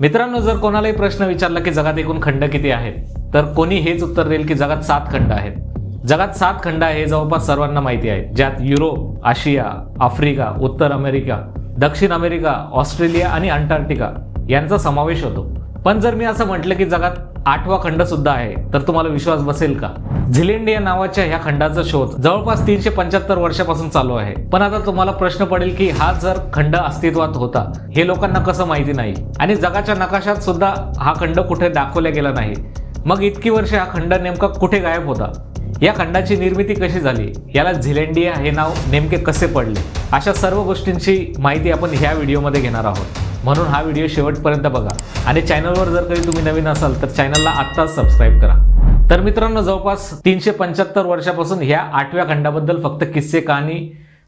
मित्रांनो, जर कोणालाही प्रश्न विचारला की जगात एकूण खंड किती आहेत, तर कोणी हेच उत्तर देईल की जगात 7 खंड आहेत. जगात 7 खंड आहे हे जवळपास सर्वांना माहिती आहे, ज्यात युरोप, आशिया, आफ्रिका, उत्तर अमेरिका, दक्षिण अमेरिका, ऑस्ट्रेलिया आणि अंटार्क्टिका यांचा समावेश होतो. पण जर मी असं म्हटलं की जगात 8वा खंड सुद्धा आहे, तर तुम्हाला विश्वास बसेल का? झीलँड या नावाच्या ह्या खंडाचा शोध जवळपास 375 वर्षापासून चालू आहे. पण आता तुम्हाला प्रश्न पडेल की हा जर खंड अस्तित्वात होता, हे लोकांना कसं माहिती नाही, आणि जगाच्या नकाशात सुद्धा हा खंड कुठे दाखवला गेला नाही. मग इतकी वर्षे हा खंड नेमका कुठे गायब होता? या खंडाची निर्मिती कशी झाली? याला झीलँडिया हे नाव नेमके कसे पडले? अशा सर्व गोष्टींची माहिती आपण ह्या व्हिडिओमध्ये घेणार आहोत. म्हणून हा व्हिडिओ शेवटपर्यंत बघा, आणि चॅनलवर जर कधी तुम्ही नवीन असाल तर चॅनलला आत्ताच सबस्क्राईब करा. तर मित्रांनो, जवळपास 375 वर्षापासून ह्या 8व्या खंडाबद्दल फक्त किस्से कहाणी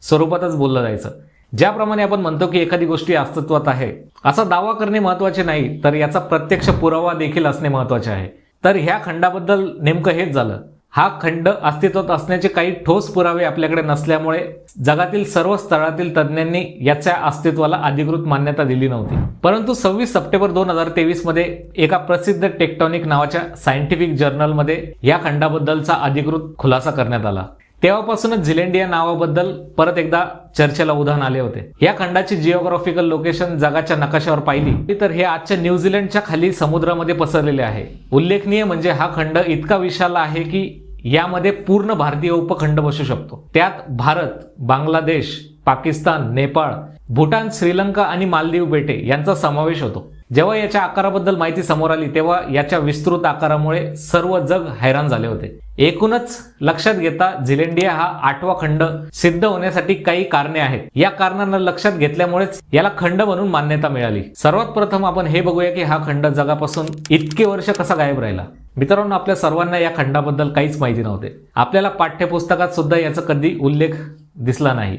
स्वरूपातच बोललं जायचं. ज्याप्रमाणे आपण म्हणतो की एखादी गोष्टी अस्तित्वात आहे असा दावा करणे महत्त्वाचे नाही, तर याचा प्रत्यक्ष पुरावा देखील असणे महत्त्वाचे आहे. तर ह्या खंडाबद्दल नेमकं हेच झालं. हा खंड अस्तित्वात असण्याचे काही ठोस पुरावे आपल्याकडे नसल्यामुळे जगातील सर्व स्तरातील तज्ज्ञांनी याच्या अस्तित्वाला अधिकृत मान्यता दिली नव्हती. परंतु 26 सप्टेंबर 2023 मध्ये एका प्रसिद्ध टेक्टॉनिक नावाच्या सायंटिफिक जर्नलमध्ये या खंडाबद्दलचा अधिकृत खुलासा करण्यात आला. तेव्हापासूनच झीलँड या नावाबद्दल परत एकदा चर्चेला उधाण आले होते. या खंडाची जिओग्राफिकल लोकेशन जगाच्या नकाशावर पाहिली तर हे आजच्या न्यूझीलंडच्या खाली समुद्रामध्ये पसरलेले आहे. उल्लेखनीय म्हणजे हा खंड इतका विशाल आहे की यामध्ये पूर्ण भारतीय उपखंड बसू शकतो. त्यात भारत, बांगलादेश, पाकिस्तान, नेपाळ, भूटान, श्रीलंका आणि मालदीव बेटे यांचा समावेश होतो. जेव्हा याच्या आकाराबद्दल माहिती समोर आली तेव्हा याच्या विस्तृत आकारामुळे सर्व जग हैराण झाले होते. एकूणच लक्षात घेता झीलँडिया हा 8वा खंड सिद्ध होण्यासाठी काही कारणे आहेत. या कारणांना लक्षात घेतल्यामुळेच याला खंड म्हणून मान्यता मिळाली. सर्वात प्रथम आपण हे बघूया की हा खंड जगापासून इतके वर्ष कसा गायब राहिला. मित्रांनो, आपल्या सर्वांना या खंडाबद्दल काहीच माहिती नव्हते. आपल्याला पाठ्यपुस्तकात सुद्धा याचा कधी उल्लेख दिसला नाही.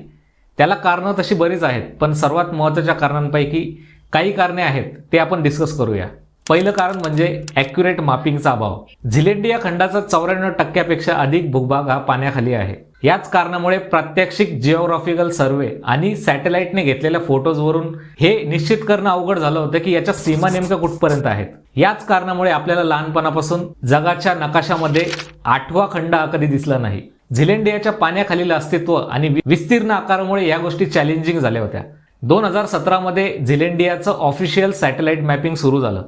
त्याला कारणं तशी बरीच आहेत, पण सर्वात महत्त्वाच्या कारणांपैकी काही कारणे आहेत ते आपण डिस्कस करूया. पहिलं कारण म्हणजे ॲक्युरेट मापिंगचा अभाव. झीलँड या खंडाचा 94% अधिक भूभाग हा पाण्याखाली आहे. याच कारणामुळे प्रात्यक्षिक जिओग्राफिकल सर्वे आणि सॅटेलाइटने घेतलेल्या फोटोजवरून हे निश्चित करणं अवघड झालं होतं की याच्या सीमा नेमक्या कुठपर्यंत आहेत. याच कारणामुळे आपल्याला लहानपणापासून जगाच्या नकाशामध्ये 8वा खंड हा कधी दिसला नाही. झीलँड याच्या पाण्याखालील अस्तित्व आणि विस्तीर्ण आकारामुळे या गोष्टी चॅलेंजिंग झाल्या होत्या. 2017 मध्ये झीलँडियाचं ऑफिशियल सॅटेलाइट मॅपिंग सुरू झालं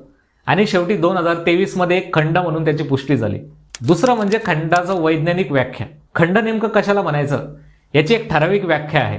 आणि शेवटी 2023 मध्ये एक खंड म्हणून त्याची पुष्टी झाली. दुसरं म्हणजे खंडाचं वैज्ञानिक व्याख्या. खंड नेमकं कशाला म्हणायचं याची एक ठराविक व्याख्या आहे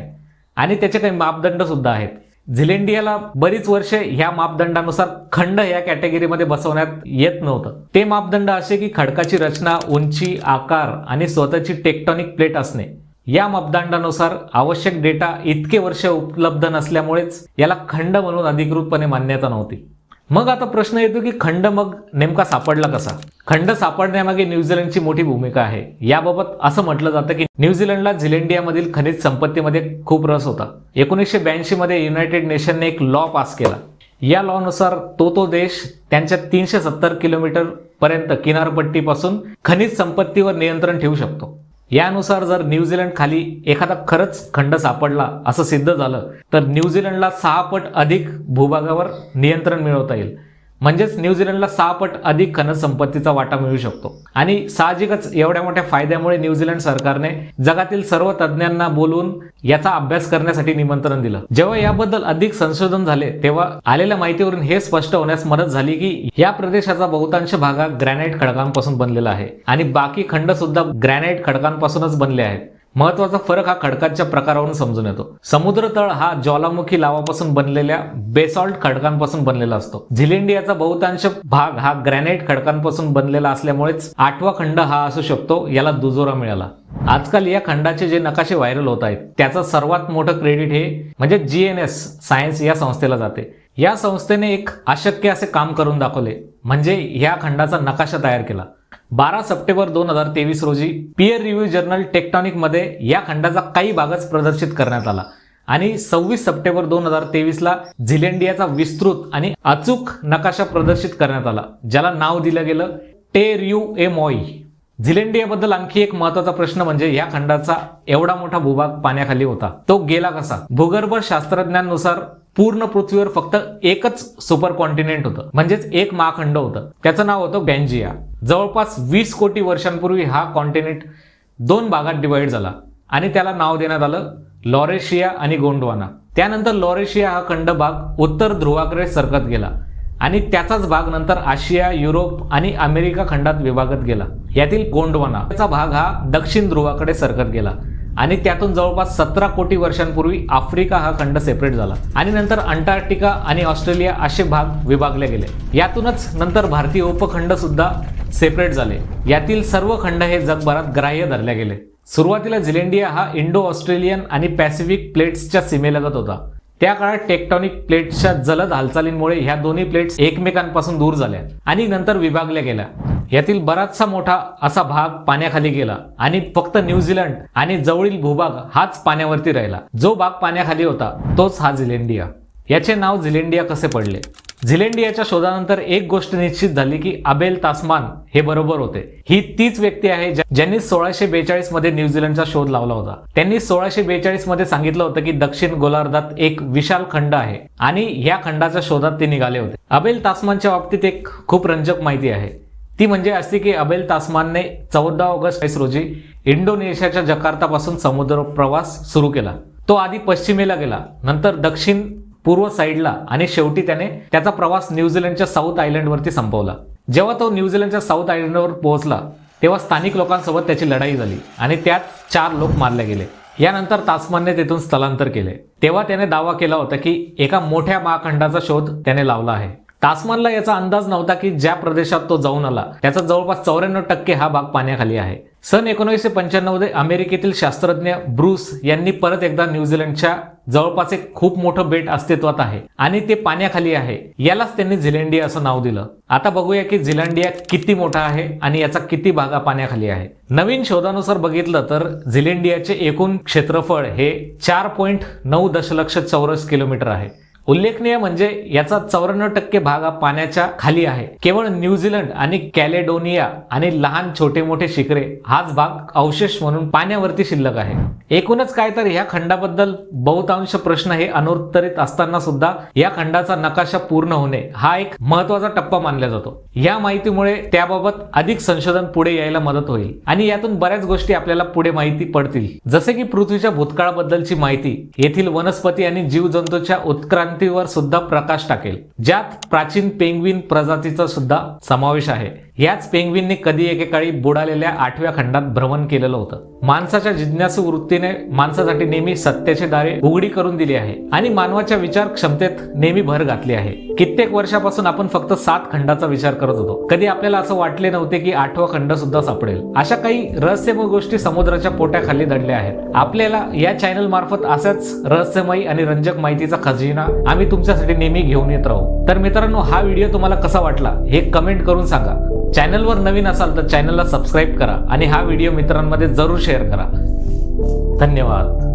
आणि त्याचे काही मापदंड सुद्धा आहेत. झीलँडियाला बरीच वर्षे ह्या मापदंडानुसार खंड या कॅटेगरीमध्ये बसवण्यात येत नव्हतं. ते मापदंड असे की खडकाची रचना, उंची, आकार आणि स्वतःची टेक्टॉनिक प्लेट असणे. या मापदंडानुसार आवश्यक डेटा इतके वर्ष उपलब्ध नसल्यामुळेच याला खंड म्हणून अधिकृतपणे मान्यता नव्हती. मग आता प्रश्न येतो की खंड मग नेमका सापडला कसा? खंड सापडण्यामागे न्यूझीलंडची मोठी भूमिका आहे. याबाबत असं म्हटलं जातं की न्यूझीलंडला झीलँडियामधील खनिज संपत्तीमध्ये खूप रस होता. 1982 मध्ये युनायटेड नेशनने एक लॉ पास केला. या लॉनुसार तो देश त्यांच्या 370 किलोमीटर पर्यंत किनारपट्टीपासून खनिज संपत्तीवर नियंत्रण ठेवू शकतो. यानुसार जर न्यूझीलंड खाली एखादा खरंच खंड सापडला असं सिद्ध झालं तर न्यूझीलंडला 6 पट अधिक भूभागावर नियंत्रण मिळवता येईल. म्हणजेच न्यूझीलंडला 6 पट अधिक खनिज संपत्तीचा वाटा मिळू शकतो. आणि साहजिकच एवढ्या मोठ्या फायद्यामुळे न्यूझीलंड सरकारने जगातील सर्व तज्ज्ञांना बोलवून याचा अभ्यास करण्यासाठी निमंत्रण दिलं. जेव्हा याबद्दल अधिक संशोधन झाले तेव्हा आलेल्या माहितीवरून हे स्पष्ट होण्यास मदत झाली की या प्रदेशाचा बहुतांश भाग ग्रॅनाइट खडकांपासून बनलेला आहे आणि बाकी खंड सुद्धा ग्रॅनाइट खडकांपासूनच बनले आहेत. महत्वाचा फरक हा खडकाच्या प्रकारावरून समजून येतो. समुद्र तळ हा ज्वालामुखी लावापासून बनलेल्या बेसॉल्ट खडकांपासून बनलेला असतो. झीलँडियाचा बहुतांश भाग हा ग्रॅनाइट खडकांपासून बनलेला असल्यामुळेच 8वा खंड हा असू शकतो याला दुजोरा मिळाला. आजकाल या खंडाचे जे नकाशे व्हायरल होत आहेत त्याचं सर्वात मोठं क्रेडिट हे म्हणजे GNS सायन्स या संस्थेला जाते. या संस्थेने एक अशक्य असे काम करून दाखवले, म्हणजे ह्या खंडाचा नकाशा तयार केला. 12 सप्टेंबर 2023 रोजी पीअर रिव्ह्यू जर्नल टेक्टॉनिक मध्ये या खंडाचा काही भागच प्रदर्शित करण्यात आला आणि 26 सप्टेंबर 2023 ला झीलँडियाचा विस्तृत आणि अचूक नकाशा प्रदर्शित करण्यात आला, ज्याला नाव दिलं गेलं टेर्युएमॉई. झीलँडियाबद्दल आणखी एक महत्त्वाचा प्रश्न म्हणजे या खंडाचा एवढा मोठा भूभाग पाण्याखाली होता, तो गेला कसा? भूगर्भ शास्त्रज्ञांनुसार पूर्ण पृथ्वीवर फक्त एकच सुपर कॉन्टिनेंट होतं, म्हणजेच एक महाखंड होतं. त्याचं नाव होतं पॅन्जिया. जवळपास 20 कोटी वर्षांपूर्वी हा कॉन्टिनेंट 2 भागात डिवाइड झाला आणि त्याला नाव देण्यात आलं लॉरेशिया आणि गोंडवाना. त्यानंतर लॉरेशिया हा खंड भाग उत्तर ध्रुवाकडे सरकत गेला आणि त्याचाच भाग नंतर आशिया, युरोप आणि अमेरिका खंडात विभागत गेला. यातील गोंडवानाचा भाग हा दक्षिण ध्रुवाकडे सरकत गेला आणि त्यातून जवळपास 17 कोटी वर्षांपूर्वी आफ्रिका हा खंड सेपरेट झाला आणि नंतर अंटार्क्टिका आणि ऑस्ट्रेलिया असे भाग विभागले गेले. यातूनच नंतर भारतीय उपखंड सुद्धा सेपरेट झाले. यातील सर्व खंड हे जगभरात ग्राह्य धरले गेले. सुरुवातीला झिलेंडिया हा इंडो ऑस्ट्रेलियन आणि पॅसिफिक प्लेट्सच्या सीमेलगत होता. त्या काळात टेक्टॉनिक प्लेट्सच्या जलद हालचालींमुळे ह्या दोन्ही प्लेट्स एकमेकांपासून दूर झाल्या आणि नंतर विभागल्या गेल्या. यातील बराचसा मोठा असा भाग पाण्याखाली गेला आणि फक्त न्यूझीलंड आणि जवळील भूभाग हाच पाण्यावरती राहिला. जो भाग पाण्याखाली होता तोच हा झिलेंडिया. याचे नाव झिलेंडिया कसे पडले? झिलेंडियाच्या शोधानंतर एक गोष्ट निश्चित झाली की अबेल तास्मान हे बरोबर होते. ही तीच व्यक्ती आहे ज्यांनी 1642 मध्ये न्यूझीलंडचा शोध लावला होता. त्यांनी 1642 मध्ये सांगितलं होतं की दक्षिण गोलार्धात एक विशाल खंड आहे आणि या खंडाच्या शोधात ते निघाले होते. अबेल तास्मानच्या बाबतीत एक खूप रंजक माहिती आहे. ती म्हणजे अशी की अबेल तास्मानने 14 ऑगस्ट रोजी इंडोनेशियाच्या जकार्तापासून समुद्र प्रवास सुरू केला. तो आधी पश्चिमेला गेला, नंतर दक्षिण पूर्व साईडला आणि शेवटी त्याने त्याचा प्रवास न्यूझीलंडच्या साऊथ आयलंडवरती संपवला. जेव्हा तो न्यूझीलंडच्या साऊथ आयलंडवर पोहोचला तेव्हा स्थानिक लोकांसोबत त्याची लढाई झाली आणि त्यात 4 लोक मारले गेले. यानंतर तास्मानने तेथून स्थलांतर केले. तेव्हा त्याने दावा केला होता की एका मोठ्या महाखंडाचा शोध त्याने लावला आहे. तास्मानला याचा अंदाज नव्हता की ज्या प्रदेशात तो जाऊन आला त्याचा जवळपास 94% हा भाग पाण्याखाली आहे. सन 1995 मध्ये अमेरिकेतील शास्त्रज्ञ ब्रूस यांनी परत एकदा न्यूझीलंडच्या जवळपास एक खूप मोठं बेट अस्तित्वात आहे आणि ते पाण्याखाली आहे. यालाच त्यांनी झिलेंडिया असं नाव दिलं. आता बघूया की झिलेंडिया किती मोठा आहे आणि याचा किती भाग पाण्याखाली आहे. नवीन शोधानुसार बघितलं तर झिलेंडियाचे एकूण क्षेत्रफळ हे 4.9 दशलक्ष चौरस किलोमीटर आहे. उल्लेखनीय म्हणजे याचा 94% भाग हा पाण्याच्या खाली आहे. केवळ न्यूझीलंड आणि कॅलेडोनिया आणि लहान छोटे मोठे शिखरे हाच भाग अवशेष म्हणून पाण्यावरती शिल्लक आहे. एकूणच काय तर ह्या खंडाबद्दल बहुतांश प्रश्न हे अनुत्तरित असताना सुद्धा या खंडाचा नकाशा पूर्ण होणे हा एक महत्वाचा टप्पा मानला जातो. या माहितीमुळे त्याबाबत अधिक संशोधन पुढे यायला मदत होईल आणि यातून बऱ्याच गोष्टी आपल्याला पुढे माहिती पडतील. जसे की पृथ्वीच्या भूतकाळाबद्दलची माहिती, येथील वनस्पती आणि जीवजंतूच्या उत्क्रांतीवर सुद्धा प्रकाश टाकेल, ज्यात प्राचीन पेंग्विन प्रजातीचा सुद्धा समावेश आहे. याच पेंग्विनने कधी एकेकाळी बुडालेल्या 8व्या खंडात भ्रमण केलेलं होतं. माणसाच्या जिज्ञासू वृत्तीने माणसासाठी नेहमी सत्याचे दारे उघडी करून दिली आहे आणि मानवाच्या विचार क्षमतेत नेहमी भर घातली आहे. कित्येक वर्षापासून आपण फक्त 7 खंडाचा विचार करत होतो. कधी आपल्याला असं वाटले नव्हते की 8वा खंड सुद्धा सापडेल. अशा काही रहस्यमय गोष्टी समुद्राच्या पोटाखाली दडल्या आहेत. आपल्याला या चॅनल मार्फत अशाच रहस्यमयी आणि रंजक माहितीचा खजिना आम्ही तुमच्यासाठी नेहमी घेऊन येत राहू. तर मित्रांनो, हा व्हिडिओ तुम्हाला कसा वाटला हे कमेंट करून सांगा. चॅनलवर नवीन असाल तर चॅनलला सबस्क्राईब करा आणि हा व्हिडिओ मित्रांमध्ये जरूर शेअर करा. धन्यवाद.